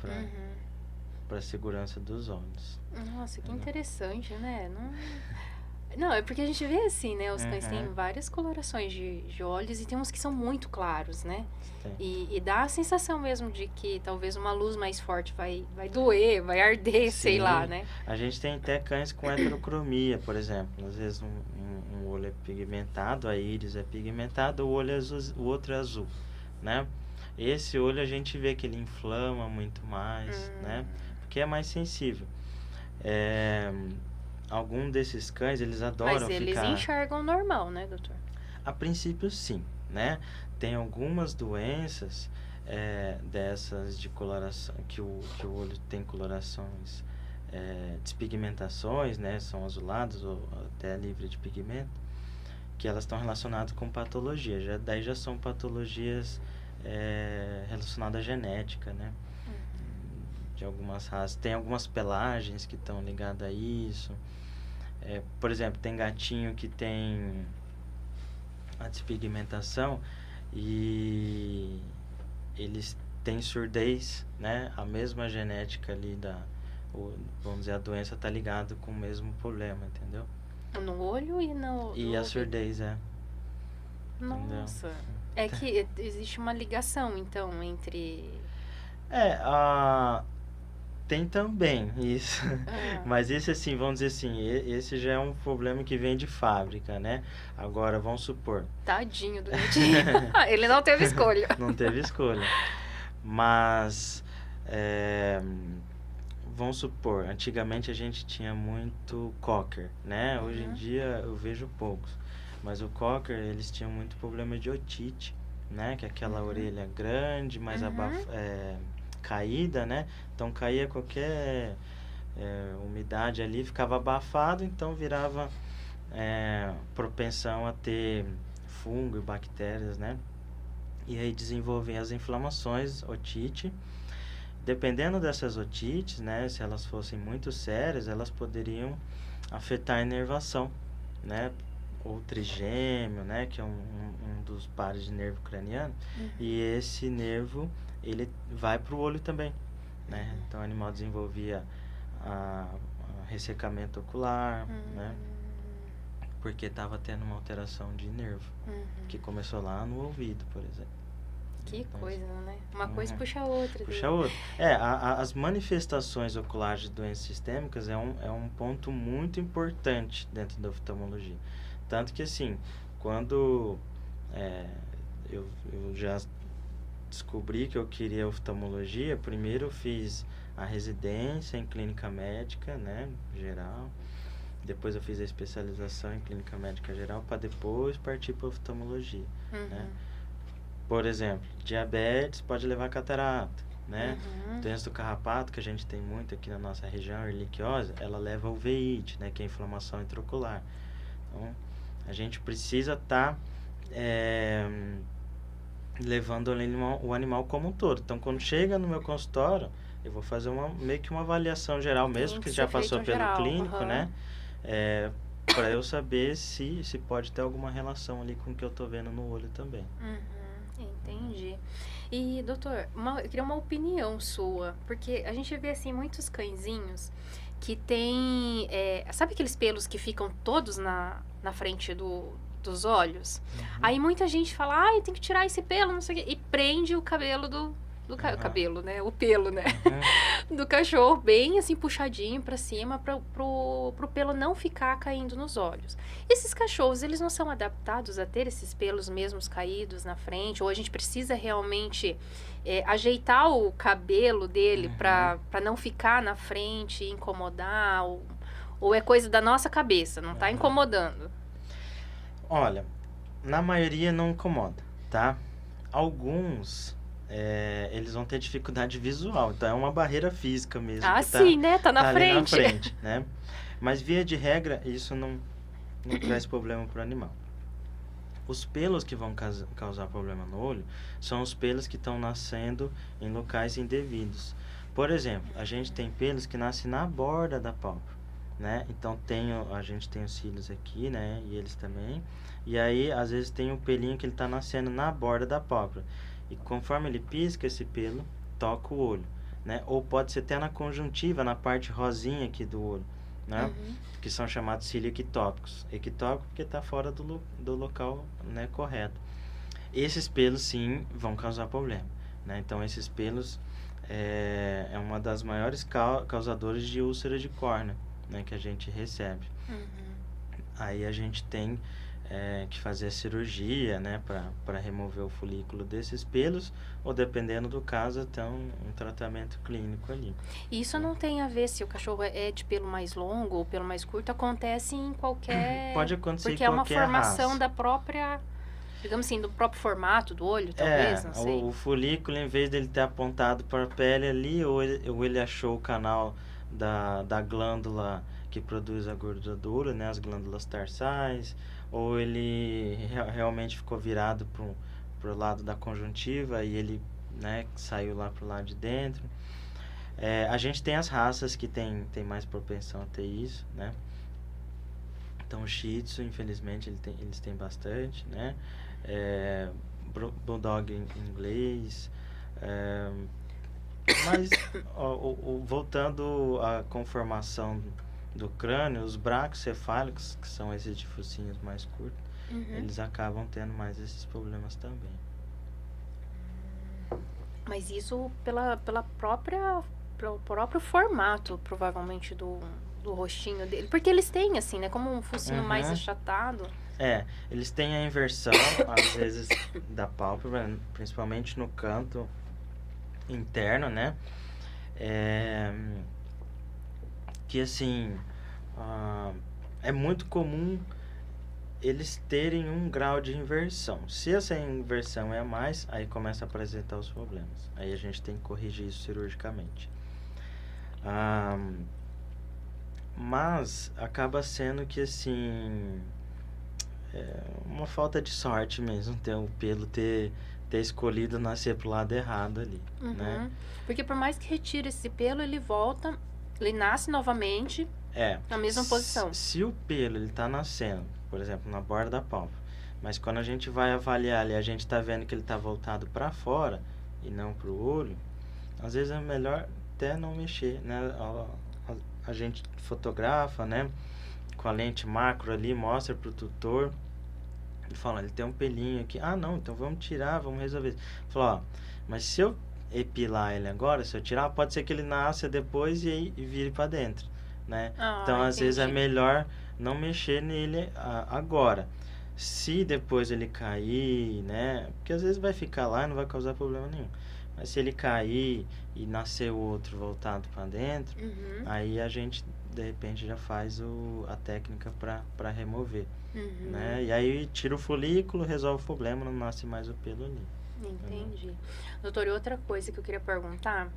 Speaker 2: Para segurança dos olhos.
Speaker 1: Nossa, que interessante, né? Não, é porque a gente vê assim, né? Os cães têm várias colorações de olhos e tem uns que são muito claros, né? E dá a sensação mesmo de que talvez uma luz mais forte vai doer, vai arder, sei lá, né?
Speaker 2: A gente tem até cães com heterocromia, por exemplo. Às vezes um olho é pigmentado, a íris é pigmentada, o olho é azul, o outro é azul, né? Esse olho a gente vê que ele inflama muito mais, né? Porque é mais sensível. Algum desses cães, eles adoram
Speaker 1: Mas eles enxergam normal, né, doutor?
Speaker 2: A princípio, sim, né? Tem algumas doenças dessas de coloração, que o olho tem colorações, despigmentações, né? São azulados ou até livre de pigmento, que elas estão relacionadas com patologia. Daí já são patologias relacionadas à genética, né? De algumas raças. Tem algumas pelagens que estão ligadas a isso. Por exemplo, tem gatinho que tem a despigmentação e eles têm surdez, né? A mesma genética ali vamos dizer, a doença está ligada com o mesmo problema, entendeu?
Speaker 1: No olho e no...
Speaker 2: E a surdez,
Speaker 1: Nossa. Entendeu? É que existe uma ligação, então, entre...
Speaker 2: Tem também isso. Mas esse, assim, vamos dizer assim, esse já é um problema que vem de fábrica, né? Agora, vamos supor...
Speaker 1: Tadinho do Netinho. Ele não teve escolha.
Speaker 2: Não teve escolha. Mas, vamos supor, antigamente a gente tinha muito cocker, né? Hoje em dia eu vejo poucos. Mas o cocker, eles tinham muito problema de otite, né? Que é aquela orelha grande, mais caída, né? Então caía qualquer umidade ali, ficava abafado, então virava propensão a ter fungo e bactérias, né? E aí desenvolvem as inflamações, otite. Dependendo dessas otites, né? Se elas fossem muito sérias, elas poderiam afetar a inervação, né? Ou trigêmeo, né? Que é um dos pares de nervo craniano. E esse nervo, ele vai para o olho também, né? Então, o animal desenvolvia ressecamento ocular, né? Porque estava tendo uma alteração de nervo, que começou lá no ouvido, por exemplo.
Speaker 1: Que coisa, né? Uma coisa puxa a outra.
Speaker 2: Puxa a outra. As manifestações oculares de doenças sistêmicas é um ponto muito importante dentro da oftalmologia. Tanto que, assim, quando eu já descobri que eu queria oftalmologia, primeiro eu fiz a residência em clínica médica, né, geral. Depois eu fiz a especialização em clínica médica geral para depois partir para oftalmologia, né? Por exemplo, diabetes pode levar a catarata, né? Doença do carrapato, que a gente tem muito aqui na nossa região, erliquiose, ela leva a uveíte, né? Que é a inflamação intraocular. Então, a gente precisa estar levando o animal como um todo. Então, quando chega no meu consultório, eu vou fazer meio que uma avaliação geral, mesmo que já passou pelo geral, clínico, né? Para eu saber se pode ter alguma relação ali com o que eu tô vendo no olho também.
Speaker 1: Entendi. E, doutor, eu queria uma opinião sua, porque a gente vê, assim, muitos cãezinhos que tem, sabe aqueles pelos que ficam todos na frente dos olhos? Aí muita gente fala, tem que tirar esse pelo, não sei o quê, e prende o cabelo do cabelo, né? O pelo, né? Do cachorro, bem assim, puxadinho pra cima, pro pelo não ficar caindo nos olhos. Esses cachorros, eles não são adaptados a ter esses pelos mesmos caídos na frente? Ou a gente precisa realmente ajeitar o cabelo dele pra não ficar na frente, incomodar? Ou é coisa da nossa cabeça, não tá incomodando?
Speaker 2: Olha, na maioria não incomoda, tá? Alguns... eles vão ter dificuldade visual, então é uma barreira física mesmo.
Speaker 1: Sim, né? Tá na frente.
Speaker 2: Ali na frente, né? Mas via de regra, isso não traz problema para o animal. Os pelos que vão causar problema no olho são os pelos que estão nascendo em locais indevidos. Por exemplo, a gente tem pelos que nascem na borda da pálpebra, né? Então a gente tem os cílios aqui, né? E eles também. E aí, às vezes, tem um pelinho que ele está nascendo na borda da pálpebra. E conforme ele pisca, esse pelo toca o olho, né? Ou pode ser até na conjuntiva, na parte rosinha aqui do olho, né? Que são chamados cílios ectópicos. Ectópico porque está fora do local, né, correto. Esses pelos, sim, vão causar problema, né? Então, esses pelos é uma das maiores causadores de úlcera de córnea, né, que a gente recebe. Aí a gente tem que fazer a cirurgia, né, para remover o folículo desses pelos, ou dependendo do caso, até um tratamento clínico ali.
Speaker 1: Isso não tem a ver se o cachorro é de pelo mais longo ou pelo mais curto, acontece em qualquer...
Speaker 2: Pode acontecer
Speaker 1: porque
Speaker 2: em qualquer
Speaker 1: é uma formação
Speaker 2: raça.
Speaker 1: da própria, digamos assim, do próprio formato do olho, talvez, não sei.
Speaker 2: O folículo, em vez dele ter apontado para a pele ali, ou ele achou o canal da glândula que produz a gordura do olho, né, as glândulas tarsais, ou ele realmente ficou virado pro lado da conjuntiva e ele, né, saiu lá pro lado de dentro. A gente tem as raças que tem mais propensão a ter isso, né? Então o Shih Tzu, infelizmente, eles têm bastante, né? Bulldog inglês. Mas voltando à conformação do crânio, os bracocefálicos, que são esses de focinhos mais curtos, eles acabam tendo mais esses problemas também.
Speaker 1: Mas isso pelo próprio formato, provavelmente, do rostinho dele. Porque eles têm, assim, né? Como um focinho mais achatado.
Speaker 2: Eles têm a inversão, às vezes, da pálpebra, principalmente no canto interno, né? Que, assim, é muito comum eles terem um grau de inversão. Se essa inversão é a mais, aí começa a apresentar os problemas. Aí a gente tem que corrigir isso cirurgicamente. Mas acaba sendo que, assim, uma falta de sorte mesmo ter o pelo ter escolhido nascer pro lado errado ali, né?
Speaker 1: Porque por mais que retire esse pelo, ele volta, ele nasce novamente Na mesma posição.
Speaker 2: Se o pelo ele tá nascendo, por exemplo, na borda da pálpebra, mas quando a gente vai avaliar ali, a gente tá vendo que ele tá voltado para fora e não pro olho, às vezes é melhor até não mexer, né? A gente fotografa, né? Com a lente macro ali, mostra pro tutor. Ele fala, ele tem um pelinho aqui. Ah, não, então vamos tirar, vamos resolver. Fala, ó, mas se eu epilar ele agora, se eu tirar, pode ser que ele nasça depois e vire para dentro, né? Então, às vezes é melhor não mexer nele agora. Se depois ele cair, né? Porque às vezes vai ficar lá e não vai causar problema nenhum. Mas se ele cair e nascer outro voltado para dentro, aí a gente de repente já faz a técnica para remover, né? E aí tira o folículo, resolve o problema, não nasce mais o pelo ali.
Speaker 1: Entendi. Doutor, e outra coisa que eu queria perguntar,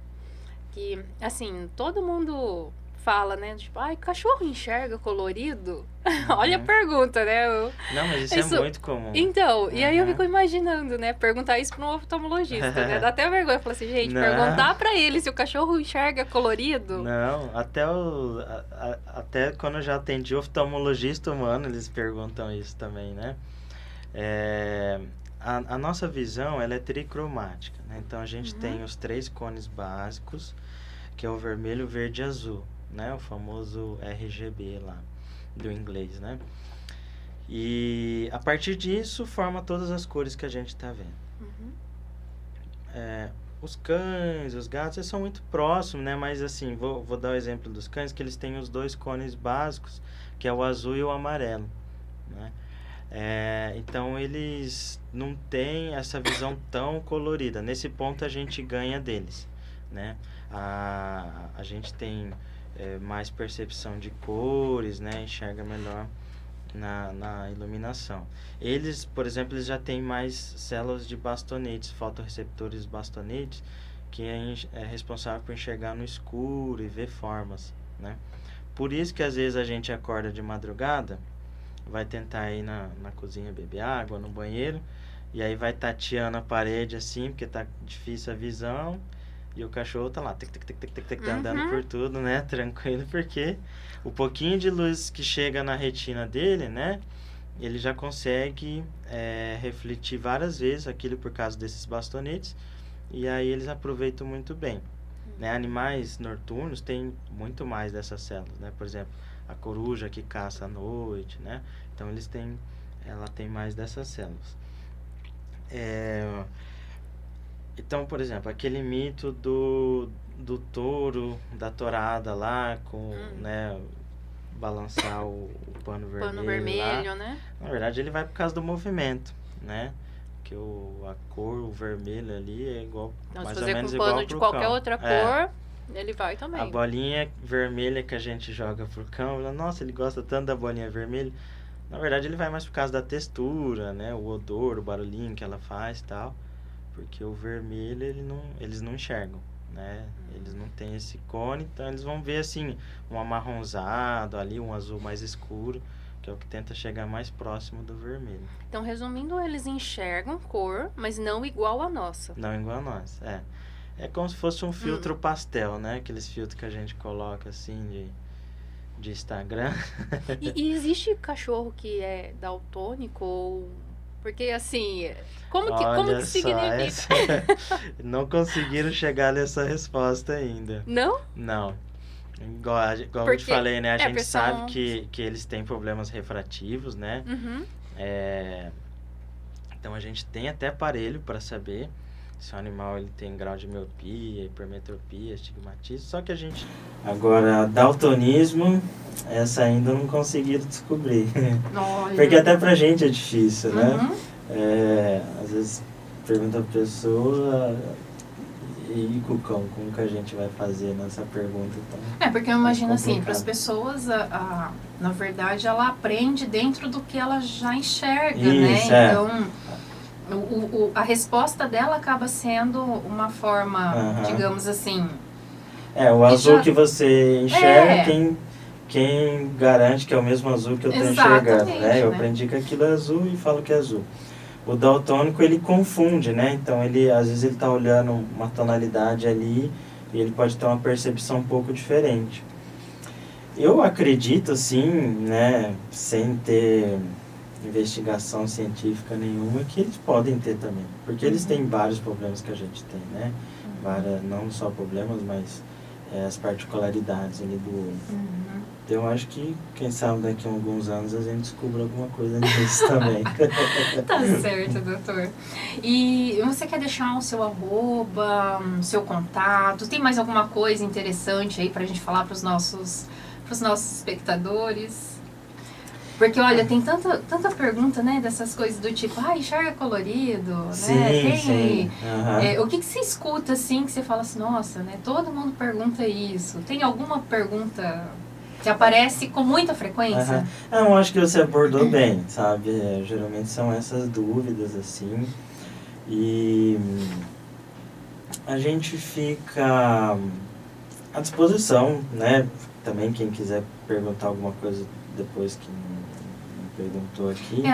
Speaker 1: que assim, todo mundo fala, né? Tipo, ai, cachorro enxerga colorido? Olha a pergunta, né?
Speaker 2: Não, mas isso é muito comum.
Speaker 1: Então, e aí eu fico imaginando, né? Perguntar isso para um oftalmologista, né? Dá até vergonha. Falar assim, gente, perguntar para ele se o cachorro enxerga colorido.
Speaker 2: Não, até quando eu já atendi oftalmologista humano, eles perguntam isso também, né? A nossa visão, ela é tricromática, né? Então, a gente tem os 3 cones básicos, que é o vermelho, verde e azul, né? O famoso RGB lá, do inglês, né? E a partir disso, forma todas as cores que a gente está vendo. Os cães, os gatos, eles são muito próximos, né? Mas assim, vou dar o exemplo dos cães, que eles têm os 2 cones básicos, que é o azul e o amarelo, né? Então eles não têm essa visão tão colorida. Nesse ponto a gente ganha deles, né? A gente tem mais percepção de cores, né? Enxerga melhor na iluminação. Eles, por exemplo, eles já têm mais células de bastonetes, fotorreceptores bastonetes, que é responsável por enxergar no escuro e ver formas, né? Por isso que às vezes a gente acorda de madrugada, vai tentar ir na cozinha beber água, no banheiro, e aí vai tateando a parede assim, porque tá difícil a visão, e o cachorro tá lá, tá andando por tudo, né, tranquilo, porque o pouquinho de luz que chega na retina dele, né, ele já consegue refletir várias vezes aquilo por causa desses bastonetes, e aí eles aproveitam muito bem, né? Animais noturnos têm muito mais dessas células, né, por exemplo, a coruja que caça à noite, né? Então ela tem mais dessas células. Então, por exemplo, aquele mito do touro, da tourada lá, com, né, balançar o pano vermelho lá,
Speaker 1: né?
Speaker 2: Na verdade, ele vai por causa do movimento, né? Que a cor, o vermelho ali é igual,
Speaker 1: Então,
Speaker 2: mais
Speaker 1: se
Speaker 2: ou
Speaker 1: fazer
Speaker 2: menos
Speaker 1: com
Speaker 2: igual
Speaker 1: pano de
Speaker 2: pro
Speaker 1: qualquer
Speaker 2: cão.
Speaker 1: outra cor, ele vai também.
Speaker 2: A bolinha vermelha que a gente joga pro cão, nossa, ele gosta tanto da bolinha vermelha. Na verdade, ele vai mais por causa da textura, né? O odor, o barulhinho que ela faz e tal. Porque o vermelho, eles não enxergam, né? Eles não têm esse cone, então eles vão ver, assim, um amarronzado ali, um azul mais escuro, que é o que tenta chegar mais próximo do vermelho.
Speaker 1: Então, resumindo, eles enxergam cor, mas não igual a nossa.
Speaker 2: Não igual a nossa, É como se fosse um filtro pastel, né? Aqueles filtros que a gente coloca, assim, de Instagram.
Speaker 1: E existe cachorro que é daltônico ou... Porque, assim, como que significa?
Speaker 2: Não conseguiram chegar nessa resposta ainda.
Speaker 1: Não?
Speaker 2: Não. Igual eu te falei, né? A gente sabe que eles têm problemas refrativos, né? Então, a gente tem até aparelho para saber se o animal ele tem grau de miopia, hipermetropia, astigmatismo. Só que a gente... Agora, daltonismo, essa ainda não conseguiram descobrir.
Speaker 1: Olha.
Speaker 2: Porque até pra gente é difícil, né? Às vezes pergunta a pessoa... E Cucão, como que a gente vai fazer nessa pergunta? Então,
Speaker 1: porque eu imagino assim, para as pessoas, na verdade, ela aprende dentro do que ela já enxerga, né? Então, a resposta dela acaba sendo uma forma, digamos assim...
Speaker 2: o azul que você enxerga, quem garante que é o mesmo azul que eu estou enxergando, né? Eu aprendi que aquilo é azul e falo que é azul. O daltônico, ele confunde, né? Então, às vezes ele está olhando uma tonalidade ali e ele pode ter uma percepção um pouco diferente. Eu acredito, assim, né, sem ter investigação científica nenhuma, que eles podem ter também. Porque eles têm vários problemas que a gente tem, né? Não só problemas, mas as particularidades ali do olho. Então, eu acho que, quem sabe, daqui a alguns anos a gente descubra alguma coisa nisso também.
Speaker 1: Tá certo, doutor. E você quer deixar o seu arroba, seu contato? Tem mais alguma coisa interessante aí pra gente falar pros nossos espectadores? Porque, olha, tem tanta pergunta, né, dessas coisas do tipo, enxerga colorido,
Speaker 2: Sim,
Speaker 1: né? Tem,
Speaker 2: sim.
Speaker 1: o que você escuta, assim, que você fala assim, nossa, né, todo mundo pergunta isso. Tem alguma pergunta que aparece com muita frequência?
Speaker 2: Eu acho que você abordou bem, sabe? Geralmente são essas dúvidas, assim. E a gente fica à disposição, né? Também quem quiser perguntar alguma coisa depois que não perguntou aqui.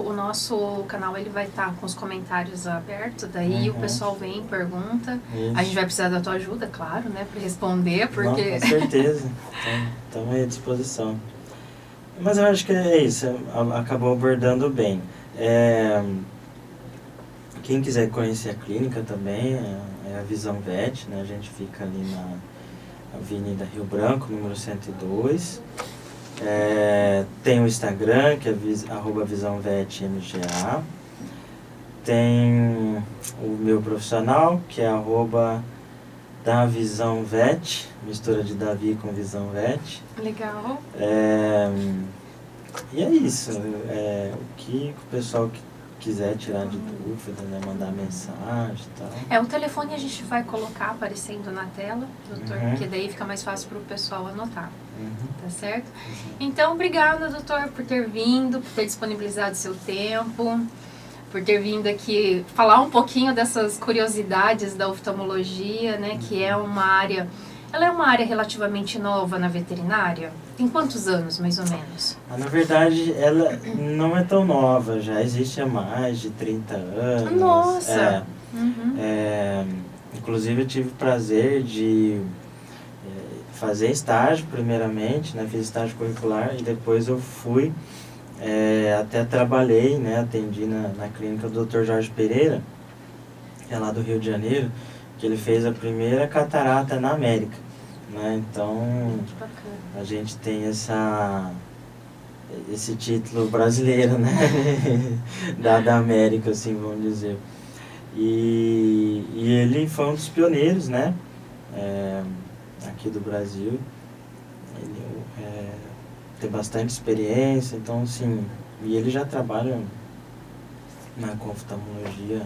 Speaker 1: O nosso canal ele vai estar com os comentários abertos, daí o pessoal vem, pergunta.
Speaker 2: Isso.
Speaker 1: A gente vai precisar da tua ajuda, claro, né, para responder, porque...
Speaker 2: Não, com certeza, estamos à disposição. Mas eu acho que é isso, acabou abordando bem. Quem quiser conhecer a clínica também, é a Visão Vet, né? A gente fica ali na Avenida Rio Branco, número 102. Tem o Instagram, que é @visãovetmga. Tem o meu profissional, que é @davisãovet, mistura de Davi com Visão Vet.
Speaker 1: Legal.
Speaker 2: E é isso. O que o pessoal quiser tirar de dúvida, né, mandar mensagem e tal.
Speaker 1: O telefone a gente vai colocar aparecendo na tela, doutor, porque daí fica mais fácil para o pessoal anotar. Tá certo? Então, obrigada, doutor, por ter vindo, por ter disponibilizado seu tempo, por ter vindo aqui falar um pouquinho dessas curiosidades da oftalmologia, né, que é uma área... Ela é uma área relativamente nova na veterinária? Tem quantos anos, mais ou menos?
Speaker 2: Na verdade, ela não é tão nova, já existe há mais de 30 anos.
Speaker 1: Nossa!
Speaker 2: Inclusive, eu tive o prazer de fazer estágio, primeiramente, né? Fiz estágio curricular e depois eu fui, até trabalhei, né? Atendi na clínica do Dr. Jorge Pereira, que é lá do Rio de Janeiro, que ele fez a primeira catarata na América, né? Então, a gente tem esse título brasileiro, né? da América, assim, vamos dizer. E ele foi um dos pioneiros, né? Aqui do Brasil. Ele tem bastante experiência, então, assim, e ele já trabalha com oftalmologia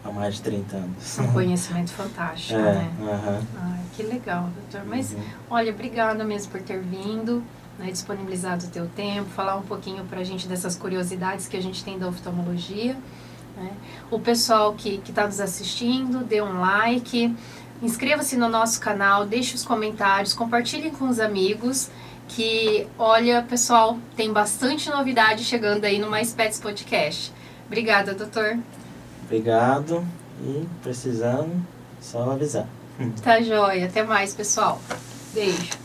Speaker 2: há mais de 30 anos.
Speaker 1: Um conhecimento fantástico, né? Que legal, doutor. Mas, olha, obrigada mesmo por ter vindo, né, disponibilizado o teu tempo, falar um pouquinho pra gente dessas curiosidades que a gente tem da oftalmologia, né? O pessoal que está nos assistindo, dê um like, inscreva-se no nosso canal, deixe os comentários, compartilhem com os amigos, que, olha, pessoal, tem bastante novidade chegando aí no Mais Pets Podcast. Obrigada, doutor.
Speaker 2: Obrigado, e precisando, só avisar.
Speaker 1: Tá joia. Até mais, pessoal. Beijo.